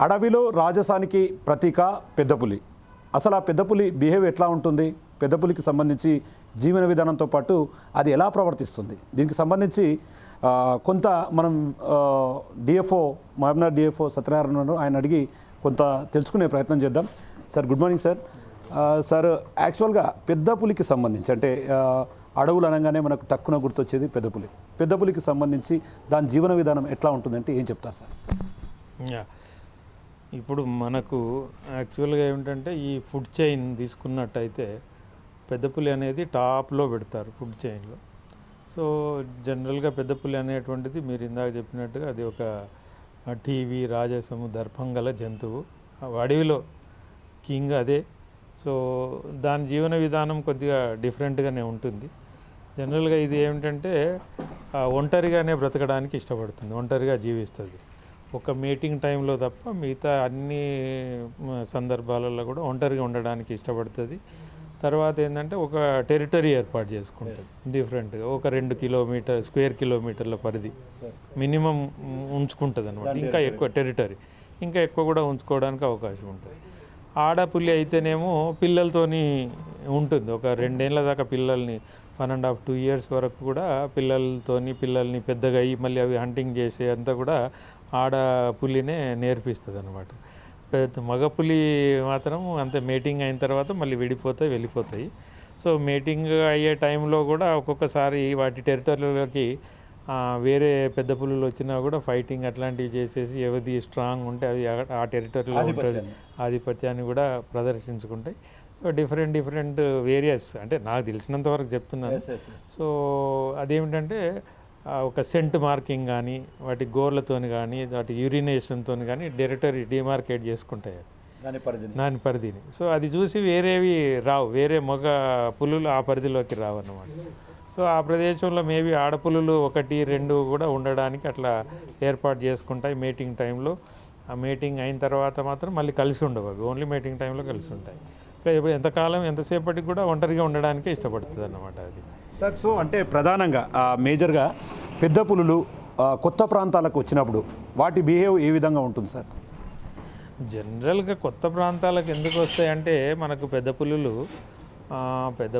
అడవిలో రాజసానికి ప్రతీక పెద్దపులి. అసలు ఆ పెద్దపులి బిహేవ్ ఎట్లా ఉంటుంది, పెద్దపులికి సంబంధించి జీవన విధానంతో పాటు అది ఎలా ప్రవర్తిస్తుంది, దీనికి సంబంధించి కొంత మనం డిఎఫ్ఓ మహబూబ్నగర్ డిఎఫ్ఓ సత్యనారాయణ ఆయన అడిగి కొంత తెలుసుకునే ప్రయత్నం చేద్దాం. Sir good morning sir. Sir యాక్చువల్గా పెద్దపులికి సంబంధించి అంటే అడవులు అనగానే మనకు టక్కున గుర్తొచ్చేది పెద్దపులి. పెద్దపులికి సంబంధించి దాని జీవన విధానం ఎట్లా ఉంటుందంటే ఏం చెప్తారు సార్? ఇప్పుడు మనకు యాక్చువల్గా ఏమిటంటే ఈ ఫుడ్ చైన్ తీసుకున్నట్టయితే పెద్దపులి అనేది టాప్లో పెడతారు ఫుడ్ చైన్లో. సో జనరల్గా పెద్దపులి అనేటువంటిది మీరు ఇందాక చెప్పినట్టుగా అది ఒక టీవీ రాజసము దర్పం గల జంతువు, అడవిలో కింగ్ అదే. సో దాని జీవన విధానం కొద్దిగా డిఫరెంట్గానే ఉంటుంది. జనరల్గా ఇది ఏమిటంటే ఒంటరిగానే బ్రతకడానికి ఇష్టపడుతుంది, ఒంటరిగా జీవిస్తుంది. ఒక మీటింగ్ టైంలో తప్ప మిగతా అన్ని సందర్భాలలో కూడా ఒంటరిగా ఉండడానికి ఇష్టపడుతుంది. తర్వాత ఏంటంటే ఒక టెరిటరీ ఏర్పాటు చేసుకుంటుంది డిఫరెంట్గా, ఒక 2 స్క్వేర్ కిలోమీటర్ల పరిధి మినిమం ఉంచుకుంటుంది అనమాట. ఇంకా ఎక్కువ టెరిటరీ, ఇంకా ఎక్కువ కూడా ఉంచుకోవడానికి అవకాశం ఉంటుంది. ఆడపులి అయితేనేమో పిల్లలతోని ఉంటుంది, ఒక 2 ఏళ్ళ దాకా పిల్లల్ని 1.5 2 years వరకు కూడా పిల్లల్ని పెద్దగా అయ్యి మళ్ళీ అవి హంటింగ్ చేసే అంతా కూడా ఆడపులినే నేర్పిస్తుంది అనమాట. మగపులి మాత్రం అంతే, మేటింగ్ అయిన తర్వాత మళ్ళీ వెళ్ళిపోతాయి. సో మేటింగ్ అయ్యే టైంలో కూడా ఒక్కొక్కసారి వాటి టెరిటరీలోకి వేరే పెద్ద పులులు వచ్చినా కూడా ఫైటింగ్ అట్లాంటివి చేసేసి ఎవరిది స్ట్రాంగ్ ఉంటే అది ఆ టెరిటరీలో ఉంటుంది, ఆధిపత్యాన్ని కూడా ప్రదర్శించుకుంటాయి. సో డిఫరెంట్ వేరియస్ అంటే నాకు తెలిసినంత వరకు చెప్తున్నాను. సో అదేమిటంటే ఒక సెంట్ మార్కింగ్ కానీ వాటి గోర్లతోని కానీ వాటి యూరినేషన్తో కానీ టెరిటరీ డిమార్కేట్ చేసుకుంటాయి దాని పరిధిని. సో అది చూసి వేరేవి రావు, వేరే మగ పులులు ఆ పరిధిలోకి రావు అన్నమాట. సో ఆ ప్రదేశంలో మేబీ ఆడపులులు 1 2 కూడా ఉండడానికి అట్లా ఏర్పాటు చేసుకుంటాయి మేటింగ్ టైంలో. ఆ మేటింగ్ అయిన తర్వాత మాత్రం మళ్ళీ కలిసి ఉండవు, ఓన్లీ మేటింగ్ టైంలో కలిసి ఉంటాయి. ఎంతసేపటికి కూడా ఒంటరిగా ఉండడానికే ఇష్టపడుతుంది అన్నమాట అది సార్. సో అంటే ప్రధానంగా మేజర్గా పెద్ద పులులు కొత్త ప్రాంతాలకు వచ్చినప్పుడు వాటి బిహేవ్ ఏ విధంగా ఉంటుంది సార్? జనరల్గా కొత్త ప్రాంతాలకు ఎందుకు వస్తాయంటే మనకు పెద్ద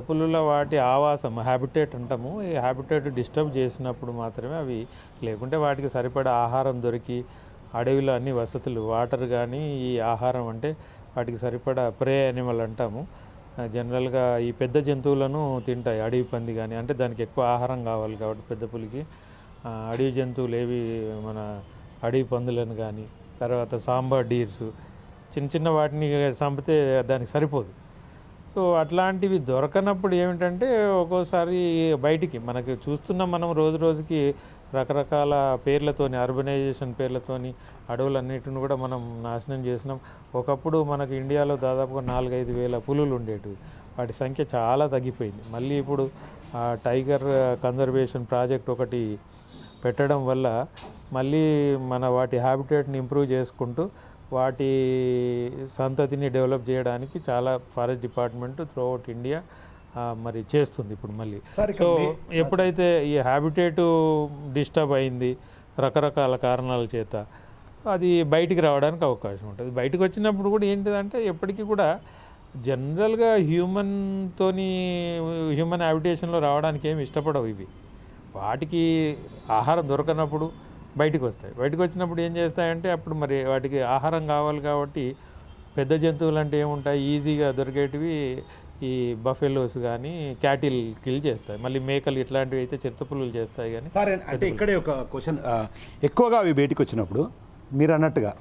పులుల వాటి ఆవాసం హ్యాబిటేట్ అంటాము. ఈ హ్యాబిటేట్ డిస్టర్బ్ చేసినప్పుడు మాత్రమే అవి, లేకుంటే వాటికి సరిపడా ఆహారం దొరికి అడవిలో అన్ని వసతులు వాటర్ కానీ ఈ ఆహారం అంటే వాటికి సరిపడా ప్రే యానిమల్ అంటాము. జనరల్గా ఈ పెద్ద జంతువులను తింటాయి, అడవి పంది కానీ, అంటే దానికి ఎక్కువ ఆహారం కావాలి కాబట్టి పెద్ద పులికి అడవి జంతువులు ఏవి మన అడవి పందులను కానీ, తర్వాత సాంబార్ డీర్స్ చిన్న వాటిని చంపితే దానికి సరిపోదు. సో అట్లాంటివి దొరకనప్పుడు ఏమిటంటే ఒక్కోసారి బయటికి మనకి చూస్తున్నాం మనం రోజుకి రకరకాల పేర్లతోని, అర్బనైజేషన్ పేర్లతోని అడవులన్నిటిని కూడా మనం నాశనం చేసినాం. ఒకప్పుడు మనకు ఇండియాలో దాదాపుగా 4-5 వేల పులులు ఉండేటివి, వాటి సంఖ్య చాలా తగ్గిపోయింది. మళ్ళీ ఇప్పుడు టైగర్ కన్జర్వేషన్ ప్రాజెక్ట్ ఒకటి పెట్టడం వల్ల మళ్ళీ వాటి హ్యాబిటేట్ని ఇంప్రూవ్ చేసుకుంటూ వాటి సంతతిని డెవలప్ చేయడానికి చాలా ఫారెస్ట్ డిపార్ట్మెంట్ త్రూఅవుట్ ఇండియా మరి చేస్తుంది ఇప్పుడు మళ్ళీ. సో ఎప్పుడైతే ఈ హ్యాబిటేటు డిస్టర్బ్ అయింది రకరకాల కారణాల చేత, అది బయటికి రావడానికి అవకాశం ఉంటుంది. బయటకు వచ్చినప్పుడు కూడా ఏంటిదంటే ఎప్పటికీ కూడా జనరల్గా హ్యూమన్ హ్యాబిటేషన్లో రావడానికి ఏమి ఇష్టపడవు ఇవి. వాటికి ఆహారం దొరకనప్పుడు బయటకు వస్తాయి. బయటకు వచ్చినప్పుడు ఏం చేస్తాయంటే అప్పుడు మరి వాటికి ఆహారం కావాలి కాబట్టి పెద్ద జంతువులు అంటే ఏముంటాయి, ఈజీగా దొరికేటివి ఈ బఫెలోస్ కానీ క్యాటిల్ కిల్ చేస్తాయి. మళ్ళీ మేకలు ఇట్లాంటివి అయితే చిరుతపులులు చేస్తాయి. కానీ సరే, అంటే ఇక్కడే ఒక క్వశ్చన్, ఎక్కువగా అవి బయటికి వచ్చినప్పుడు మీరు అన్నట్టుగా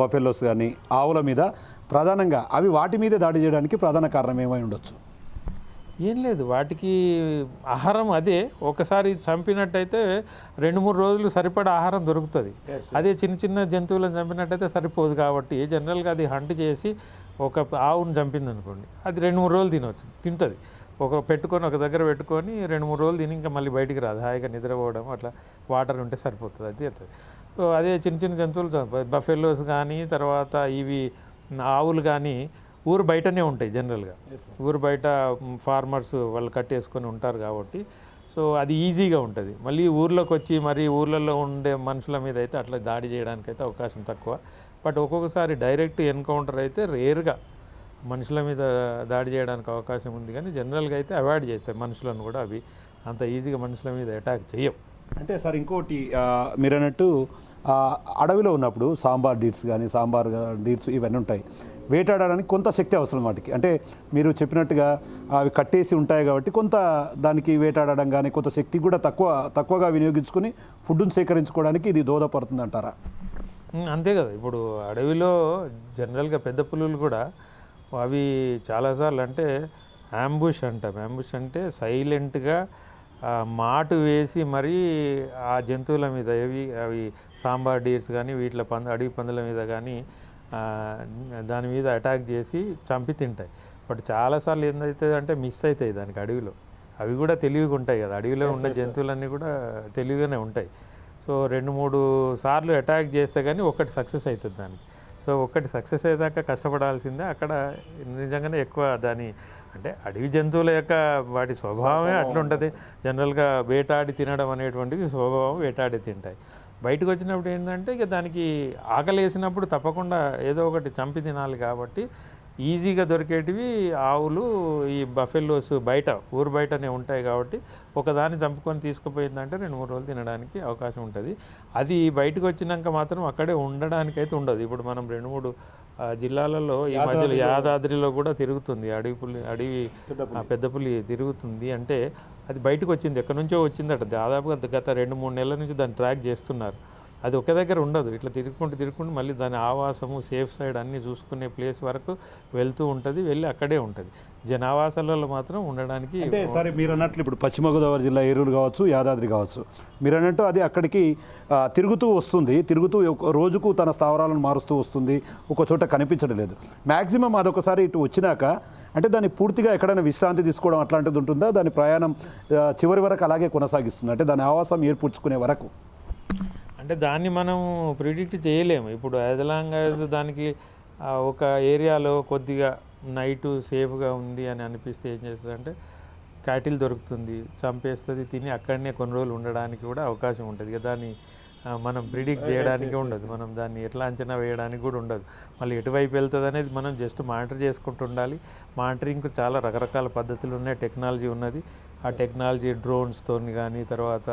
బఫెలోస్ కానీ ఆవుల మీద ప్రధానంగా అవి వాటి మీద దాడి చేయడానికి ప్రధాన కారణం ఏమై ఉండొచ్చు? ఏం లేదు, వాటికి ఆహారం అదే. ఒకసారి చంపినట్టయితే 2-3 రోజులు సరిపడా ఆహారం దొరుకుతుంది. అదే చిన్న జంతువులను చంపినట్టయితే సరిపోదు. కాబట్టి జనరల్గా అది హంట్ చేసి ఒక ఆవును చంపింది అనుకోండి, అది 2-3 రోజులు తింటుంది. ఒక దగ్గర పెట్టుకొని 2-3 రోజులు తిని ఇంకా మళ్ళీ బయటికి రాదు, హాయిగా నిద్రపోవడం అట్లా వాటర్ ఉంటే సరిపోతుంది, అది అవుతుంది. సో అదే చిన్న జంతువులు బఫెలోస్ కానీ తర్వాత ఇవి ఆవులు కానీ ఊరు బయటనే ఉంటాయి జనరల్గా. ఊరు బయట ఫార్మర్స్ వాళ్ళు కట్టేసుకొని ఉంటారు కాబట్టి సో అది ఈజీగా ఉంటుంది. మళ్ళీ ఊర్లోకి వచ్చి ఊర్లలో ఉండే మనుషుల మీద అయితే అట్లా దాడి చేయడానికైతే అవకాశం తక్కువ. బట్ ఒక్కొక్కసారి డైరెక్ట్ ఎన్కౌంటర్ అయితే రేర్గా మనుషుల మీద దాడి చేయడానికి అవకాశం ఉంది, కానీ జనరల్గా అయితే అవాయిడ్ చేస్తాయి మనుషులను కూడా. అవి అంత ఈజీగా మనుషుల మీద అటాక్ చేయవు. అంటే సార్ ఇంకోటి మీరు అన్నట్టు అడవిలో ఉన్నప్పుడు సాంబార్ డీట్స్ కానీ డీట్స్ ఇవన్నీ ఉంటాయి. వేటాడడానికి కొంత శక్తి అవసరం వాటికి. అంటే మీరు చెప్పినట్టుగా అవి కట్టేసి ఉంటాయి కాబట్టి కొంత దానికి వేటాడడం కానీ కొంత శక్తి కూడా తక్కువగా వినియోగించుకొని ఫుడ్ను సేకరించుకోవడానికి ఇది దోహదపడుతుంది అంటారా? అంతే కదా. ఇప్పుడు అడవిలో జనరల్గా పెద్ద పులులు కూడా అవి చాలాసార్లు అంటే అంబుష్ అంటాం. అంబుష్ అంటే సైలెంట్గా మాటు వేసి మరీ ఆ జంతువుల మీద అవి సాంబార్ డీర్స్ కానీ వీటిలో అడవి పందుల మీద కానీ దాని మీద అటాక్ చేసి చంపి తింటాయి. బట్ చాలాసార్లు ఏందవుతుంది అంటే మిస్ అవుతాయి దానికి అడవిలో. అవి కూడా తెలివిగా ఉంటాయి కదా, అడవిలో ఉన్న జంతువులన్నీ కూడా తెలివిగానే ఉంటాయి. సో 2-3 సార్లు అటాక్ చేస్తే కానీ ఒకటి సక్సెస్ అవుతుంది దానికి. సో ఒకటి సక్సెస్ అయ్యేదాకా కష్టపడాల్సిందే. అక్కడ నిజంగానే ఎక్కువ దాని అంటే అడవి జంతువుల యొక్క వాటి స్వభావమే అట్లుంటుంది. జనరల్గా వేటాడి తినడం అనేటువంటిది స్వభావం, వేటాడి తింటాయి. బయటకు వచ్చినప్పుడు ఏంటంటే ఇక దానికి ఆకలి వేసినప్పుడు తప్పకుండా ఏదో ఒకటి చంపి తినాలి కాబట్టి ఈజీగా దొరికేటివి ఆవులు, ఈ బఫెల్లోస్ ఊరు బయటనే ఉంటాయి కాబట్టి ఒకదాన్ని చంపుకొని తీసుకుపోయిందంటే 2-3 రోజులు తినడానికి అవకాశం ఉంటుంది. అది బయటకు వచ్చినాక మాత్రం అక్కడే ఉండడానికైతే ఉండదు. ఇప్పుడు మనం 2-3 జిల్లాలలో ఈ మధ్యలో యాదాద్రిలో కూడా తిరుగుతుంది అడవి పెద్ద పులి తిరుగుతుంది. అంటే అది బయటకు వచ్చింది, ఎక్కడి నుంచో వచ్చిందట. దాదాపుగా గత 2-3 నెలల నుంచి దాన్ని ట్రాక్ చేస్తున్నారు. అది ఒక దగ్గర ఉండదు, ఇట్లా తిరుగుకుంటూ మళ్ళీ దాని ఆవాసము సేఫ్ సైడ్ అన్నీ చూసుకునే ప్లేస్ వరకు వెళ్తూ ఉంటుంది, వెళ్ళి అక్కడే ఉంటుంది. జనావాసాలలో మాత్రం ఉండడానికి. అంటే సరే మీరు అన్నట్లు ఇప్పుడు పశ్చిమ గోదావరి జిల్లా ఏలూరు కావచ్చు, యాదాద్రి కావచ్చు, మీరు అన్నట్టు అది అక్కడికి తిరుగుతూ రోజుకు తన స్థావరాలను మారుస్తూ వస్తుంది, ఒక చోట కనిపించడం లేదు. మ్యాక్సిమం అదొకసారి ఇటు వచ్చినాక అంటే దాన్ని పూర్తిగా ఎక్కడైనా విశ్రాంతి తీసుకోవడం అట్లాంటిది ఉంటుందా? దాని ప్రయాణం చివరి వరకు అలాగే కొనసాగిస్తుంది, అంటే దాని ఆవాసం ఏర్పరచుకునే వరకు? అంటే దాన్ని మనం ప్రిడిక్ట్ చేయలేము. ఇప్పుడు యాజ్ లాంగ్ యాజ్ దానికి ఒక ఏరియాలో కొద్దిగా నైటు సేఫ్గా ఉంది అని అనిపిస్తే ఏం చేస్తుంది అంటే క్యాటిల్ దొరుకుతుంది, చంపేస్తుంది, తిని అక్కడనే కొన్ని రోజులు ఉండడానికి కూడా అవకాశం ఉంటుంది. ఇక దాన్ని మనం ప్రిడిక్ట్ చేయడానికి ఉండదు, మనం దాన్ని ఎట్లా అంచనా వేయడానికి కూడా ఉండదు. మళ్ళీ ఎటువైపు వెళ్తుంది అనేది మనం జస్ట్ మానిటర్ చేసుకుంటూ ఉండాలి. మానిటరింగ్కి చాలా రకరకాల పద్ధతులు ఉన్నాయి, టెక్నాలజీ ఉన్నది. ఆ టెక్నాలజీ డ్రోన్స్తో కానీ తర్వాత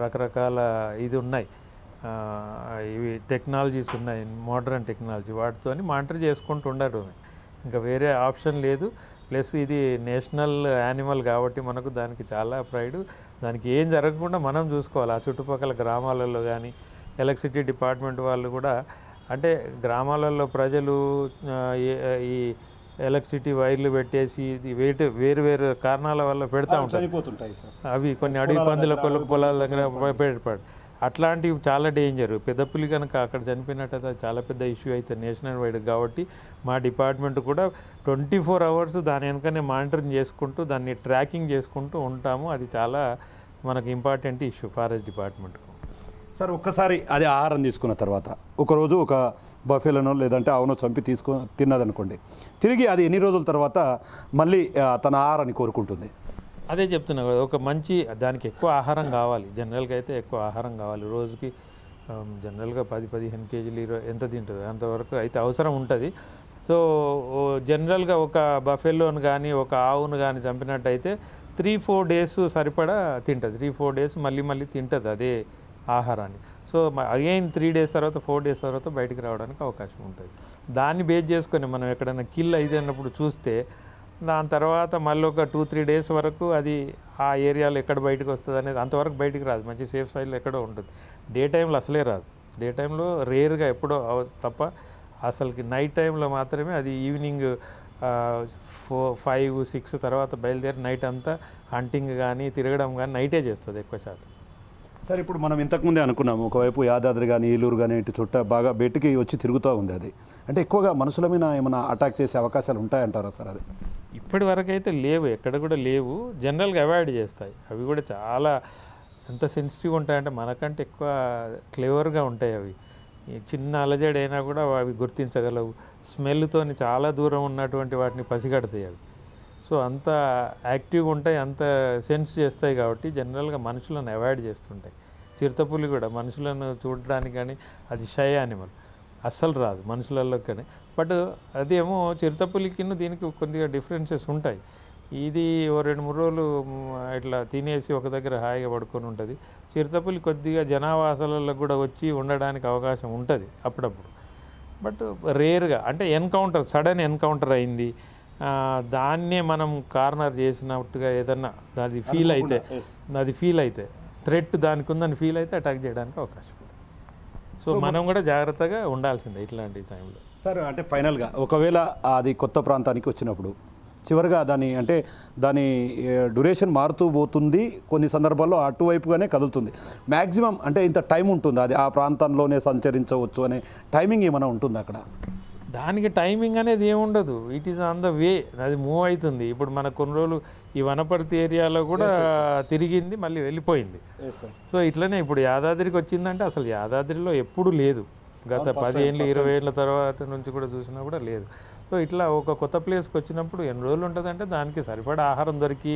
రకరకాల ఇది ఉన్నాయి, ఇవి టెక్నాలజీస్ ఉన్నాయి, మోడర్న్ టెక్నాలజీ, వాటితో మానిటర్ చేసుకుంటూ ఉండరు. ఇంకా వేరే ఆప్షన్ లేదు. ప్లస్ ఇది నేషనల్ యానిమల్ కాబట్టి మనకు దానికి చాలా ప్రైడ్. దానికి ఏం జరగకుండా మనం చూసుకోవాలి. ఆ చుట్టుపక్కల గ్రామాలలో కానీ ఎలక్ట్రిసిటీ డిపార్ట్మెంట్ వాళ్ళు కూడా, అంటే గ్రామాలలో ప్రజలు ఈ ఎలక్ట్రిసిటీ వైర్లు పెట్టేసి వేరు కారణాల వల్ల పెడతా ఉంటారు. అవి కొన్ని అడవి పందుల పొలాల దగ్గర పెడతాడు. అట్లాంటివి చాలా డేంజర్. పెద్ద పులి కనుక అక్కడ చనిపోయినట్టయితే చాలా పెద్ద ఇష్యూ అయితే నేషనల్ వైడ్ కాబట్టి మా డిపార్ట్మెంట్ కూడా 24 hours దాని వెనుకనే మానిటరింగ్ చేసుకుంటూ దాన్ని ట్రాకింగ్ చేసుకుంటూ ఉంటాము. అది చాలా మనకు ఇంపార్టెంట్ ఇష్యూ ఫారెస్ట్ డిపార్ట్మెంట్కు. సార్ ఒక్కసారి అది ఆహారం తీసుకున్న తర్వాత ఒకరోజు ఒక బఫెలోనో లేదంటే ఆవునో చంపి తిన్నదనుకోండి, తిరిగి అది ఎన్ని రోజుల తర్వాత మళ్ళీ తన ఆహారాన్ని కోరుకుంటుంది? అదే చెప్తున్నా కదా, ఒక మంచి దానికి ఎక్కువ ఆహారం కావాలి. జనరల్గా అయితే ఎక్కువ ఆహారం కావాలి. రోజుకి జనరల్గా 10-15 kg ఎంత తింటుంది అంతవరకు అయితే అవసరం ఉంటుంది. సో జనరల్గా ఒక బఫెలోను కానీ ఒక ఆవును కానీ చంపినట్టయితే 3-4 days సరిపడా తింటుంది. 3-4 days మళ్ళీ తింటుంది అదే ఆహారాన్ని. సో అగైన్ 3 days తర్వాత 4 days తర్వాత బయటికి రావడానికి అవకాశం ఉంటుంది. దాన్ని బేస్ చేసుకొని మనం ఎక్కడైనా కిల్ అయితే అన్నప్పుడు చూస్తే దాని తర్వాత మళ్ళీ ఒక 2-3 days వరకు అది ఆ ఏరియాలో ఎక్కడ బయటకు వస్తుంది అనేది అంతవరకు బయటికి రాదు. మంచి సేఫ్ సైడ్లో ఎక్కడో ఉంటుంది. డే టైంలో అసలే రాదు. డే టైంలో రేర్గా ఎప్పుడో తప్ప అసలుకి నైట్ టైంలో మాత్రమే అది ఈవినింగ్ 4-5-6 తర్వాత బయలుదేరి నైట్ అంతా హంటింగ్ కానీ తిరగడం కానీ నైటే చేస్తుంది ఎక్కువ శాతం. సార్ ఇప్పుడు మనం ఇంతకుముందే అనుకున్నాము, ఒకవైపు యాదాద్రి కానీ ఏలూరు కానీ ఇటు చుట్ట బాగా బయటికి వచ్చి తిరుగుతూ ఉంది. అది అంటే ఎక్కువగా మనుషుల మీద ఏమైనా అటాక్ చేసే అవకాశాలు ఉంటాయంటారా సార్? అది ఇప్పటి వరకు అయితే లేవు, ఎక్కడ కూడా లేవు. జనరల్గా అవాయిడ్ చేస్తాయి. అవి కూడా చాలా ఎంత సెన్సిటివ్గా ఉంటాయంటే మనకంటే ఎక్కువ క్లేవర్గా ఉంటాయి. అవి చిన్న అలజడి అయినా కూడా అవి గుర్తించగలవు. స్మెల్తోని చాలా దూరం ఉన్నటువంటి వాటిని పసిగడతాయి అవి. సో అంత యాక్టివ్గా ఉంటాయి, అంత సెన్స్ చేస్తాయి కాబట్టి జనరల్గా మనుషులను అవాయిడ్ చేస్తుంటాయి. చిరుతపులి కూడా మనుషులను చూడడానికి కానీ అది షై యానిమల్, అస్సలు రాదు మనుషులలోకనే. బట్ అదేమో చిరుతపులికిను దీనికి కొద్దిగా డిఫరెన్సెస్ ఉంటాయి. ఇది ఓ 2-3 రోజులు ఇట్లా తినేసి ఒక దగ్గర హాయిగా పడుకొని ఉంటుంది. చిరుతపులి కొద్దిగా జనావాసాలలో కూడా వచ్చి ఉండడానికి అవకాశం ఉంటుంది అప్పుడప్పుడు. బట్ రేర్గా అంటే సడన్ ఎన్కౌంటర్ అయింది, దాన్నే మనం కార్నర్ చేసినట్టుగా ఏదన్నా అది ఫీల్ అయితే థ్రెట్ దానికి ఉందని ఫీల్ అయితే అటాక్ చేయడానికి అవకాశం ఉంది. సో మనం కూడా జాగ్రత్తగా ఉండాల్సిందే ఇట్లాంటి టైంలో. సార్ అంటే ఫైనల్గా ఒకవేళ అది కొత్త ప్రాంతానికి వచ్చినప్పుడు చివరిగా దాని డ్యూరేషన్ మారుతూ పోతుంది, కొన్ని సందర్భాల్లో అటువైపుగానే కదులుతుంది. మ్యాక్సిమం అంటే ఇంత టైం ఉంటుంది అది ఆ ప్రాంతంలోనే సంచరించవచ్చు అనే టైమింగ్ ఏమైనా ఉంటుంది అక్కడ? దానికి టైమింగ్ అనేది ఏముండదు, it is on the way, అది మూవ్ అవుతుంది. ఇప్పుడు మన కొన్ని రోజులు ఈ వనపర్తి ఏరియాలో కూడా తిరిగింది, మళ్ళీ వెళ్ళిపోయింది. సో ఇట్లనే ఇప్పుడు యాదాద్రికి వచ్చిందంటే అసలు యాదాద్రిలో ఎప్పుడు లేదు, గత 10 ఏళ్ళు 20 ఏళ్ళ తర్వాత నుంచి కూడా చూసినా కూడా లేదు. సో ఇట్లా ఒక కొత్త ప్లేస్కి వచ్చినప్పుడు ఎన్ని రోజులు ఉంటుందంటే దానికి సరిపడా ఆహారం దొరికి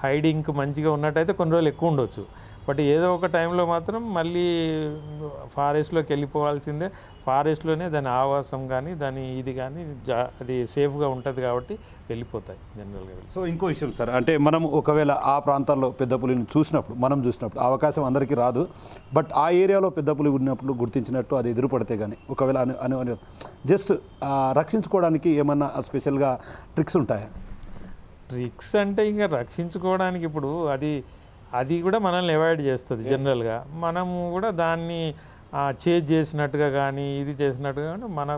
హైడింగ్కి మంచిగా ఉన్నట్టయితే కొన్ని రోజులు ఎక్కువ ఉండొచ్చు. బట్ ఏదో ఒక టైంలో మాత్రం మళ్ళీ ఫారెస్ట్లోకి వెళ్ళిపోవాల్సిందే. ఫారెస్ట్లోనే దాని ఆవాసం కానీ దాని ఇది కానీ అది సేఫ్గా ఉంటుంది కాబట్టి వెళ్ళిపోతాయి జనరల్గా. సో ఇంకో విషయం సార్, అంటే మనం ఒకవేళ ఆ ప్రాంతాల్లో పెద్ద పులిని చూసినప్పుడు అవకాశం అందరికీ రాదు, బట్ ఆ ఏరియాలో పెద్ద పులి ఉన్నప్పుడు గుర్తించినట్టు అది ఎదురుపడితే కానీ ఒకవేళ జస్ట్ రక్షించుకోవడానికి ఏమన్నా స్పెషల్గా ట్రిక్స్ ఉంటాయా? ట్రిక్స్ అంటే ఇంకా రక్షించుకోవడానికి ఇప్పుడు అది కూడా మనల్ని అవాయిడ్ చేస్తుంది జనరల్గా. మనము కూడా దాన్ని చేజ్ చేసినట్టుగా కానీ ఇది చేసినట్టుగా కానీ మన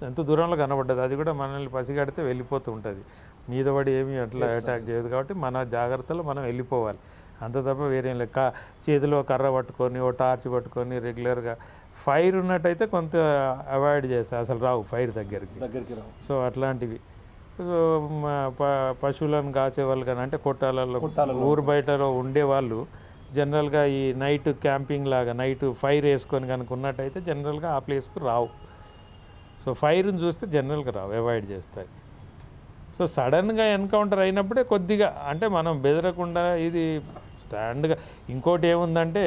ఎంత దూరంలో కనబడ్డది అది కూడా మనల్ని పసిగడితే వెళ్ళిపోతూ ఉంటుంది. మీద పడి ఏమీ అట్లా అటాక్ చేయదు కాబట్టి మన జాగ్రత్తలో మనం వెళ్ళిపోవాలి, అంత తప్ప వేరేం లేక చేతిలో కర్ర పట్టుకొని ఓ టార్చ్ పట్టుకొని రెగ్యులర్గా ఫైర్ ఉన్నట్టయితే కొంత అవాయిడ్ చేస్తాయి, అసలు రావు ఫైర్ దగ్గరికి. సో అట్లాంటివి పశువులను కాచేవాళ్ళు కానీ అంటే కొట్టాలలో ఊరు బయటలో ఉండేవాళ్ళు జనరల్గా ఈ నైట్ క్యాంపింగ్ లాగా నైట్ ఫైర్ వేసుకొని కనుక ఉన్నట్టయితే జనరల్గా ఆ ప్లేస్కు రావు. సో ఫైర్ని చూస్తే జనరల్గా రావు, అవాయిడ్ చేస్తాయి. సో సడన్గా ఎన్కౌంటర్ అయినప్పుడే కొద్దిగా అంటే మనం బెదరకుండా ఇది స్టాండ్గా. ఇంకోటి ఏముందంటే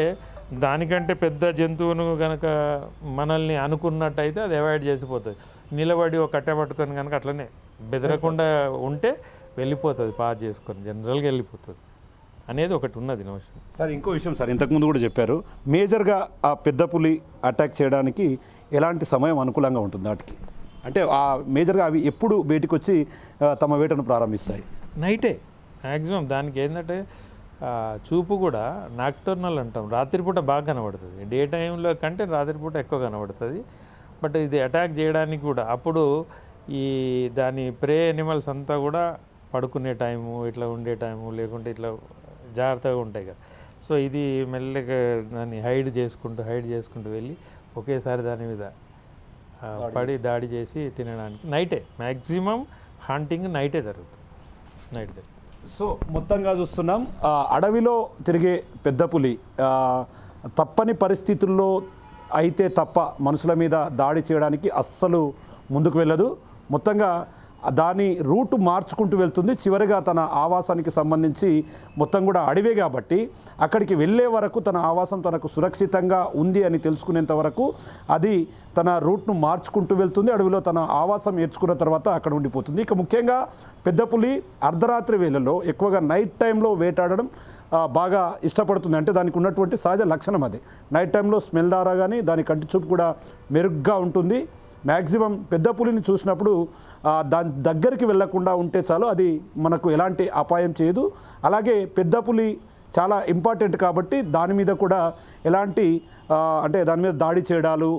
దానికంటే పెద్ద జంతువును కనుక మనల్ని అనుకున్నట్టయితే అది అవాయిడ్ చేసిపోతుంది. నిలబడి ఒక కట్టె పట్టుకొని కనుక అట్లనే బెదరకుండా ఉంటే వెళ్ళిపోతుంది, పాస్ చేసుకొని జనరల్గా వెళ్ళిపోతుంది అనేది ఒకటి ఉన్నది నోషన్. సార్ ఇంకో విషయం సార్, ఇంతకుముందు కూడా చెప్పారు, మేజర్గా ఆ పెద్ద పులి అటాక్ చేయడానికి ఎలాంటి సమయం అనుకూలంగా ఉంటుంది వాటికి? అంటే ఆ మేజర్గా అవి ఎప్పుడు బయటికి వచ్చి తమ వేటను ప్రారంభిస్తాయి? నైటే మ్యాక్సిమం. దానికి ఏంటంటే చూపు కూడా నాక్టర్నల్ అంటాం, రాత్రిపూట బాగా కనబడుతుంది. డే టైంలో కంటే రాత్రిపూట ఎక్కువ కనబడుతుంది. బట్ ఇది అటాక్ చేయడానికి కూడా అప్పుడు దాని ప్రే ఎనిమల్స్ అంతా కూడా పడుకునే టైము, ఇట్లా ఉండే టైము, లేకుంటే ఇట్లా జాగ్రత్తగా ఉంటాయి కదా. సో ఇది మెల్లగా దాన్ని హైడ్ చేసుకుంటూ వెళ్ళి ఒకేసారి దాని మీద పడి దాడి చేసి తినడానికి నైటే మ్యాక్సిమం హంటింగ్ నైటే జరుగుతుంది. సో మొత్తంగా చూస్తున్నాం, అడవిలో తిరిగే పెద్ద పులి తప్పని పరిస్థితుల్లో అయితే తప్ప మనుషుల మీద దాడి చేయడానికి అస్సలు ముందుకు వెళ్ళదు. మొత్తంగా దాని రూట్ మార్చుకుంటూ వెళ్తుంది. చివరిగా తన ఆవాసానికి సంబంధించి మొత్తం కూడా అడవే కాబట్టి అక్కడికి వెళ్ళే వరకు తన ఆవాసం తనకు సురక్షితంగా ఉంది అని తెలుసుకునేంత వరకు అది తన రూట్ను మార్చుకుంటూ వెళ్తుంది. అడవిలో తన ఆవాసం ఏర్చుకున్న తర్వాత అక్కడ ఉండిపోతుంది. ఇక ముఖ్యంగా పెద్ద పులి అర్ధరాత్రి వేళల్లో ఎక్కువగా నైట్ టైంలో వేటాడడం బాగా ఇష్టపడుతుంది. అంటే దానికి ఉన్నటువంటి సహజ లక్షణం అది. నైట్ టైంలో స్మెల్ ద్వారా కానీ దాని కంటి చూపు కూడా మెరుగ్గా ఉంటుంది. మ్యాక్సిమం పెద్ద పులిని చూసినప్పుడు దాని దగ్గరికి వెళ్లకుండా ఉంటే చాలు, అది మనకు ఎలాంటి అపాయం చేయదు. అలాగే పెద్ద పులి చాలా ఇంపార్టెంట్ కాబట్టి దాని మీద కూడా ఎలాంటి అంటే దాని మీద దాడి చేయడాలు,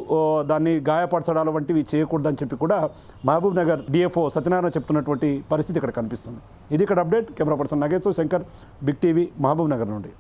దాన్ని గాయపరచడాలు వంటివి చేయకూడదని చెప్పి కూడా మహబూబ్ నగర్ డిఎఫ్ఓ సత్యనారాయణ చెప్తున్నటువంటి పరిస్థితి ఇక్కడ కనిపిస్తుంది. ఇది ఇక్కడ update. Camera person Nagesh Shankar, big TV, Mahbubnagar నుండి.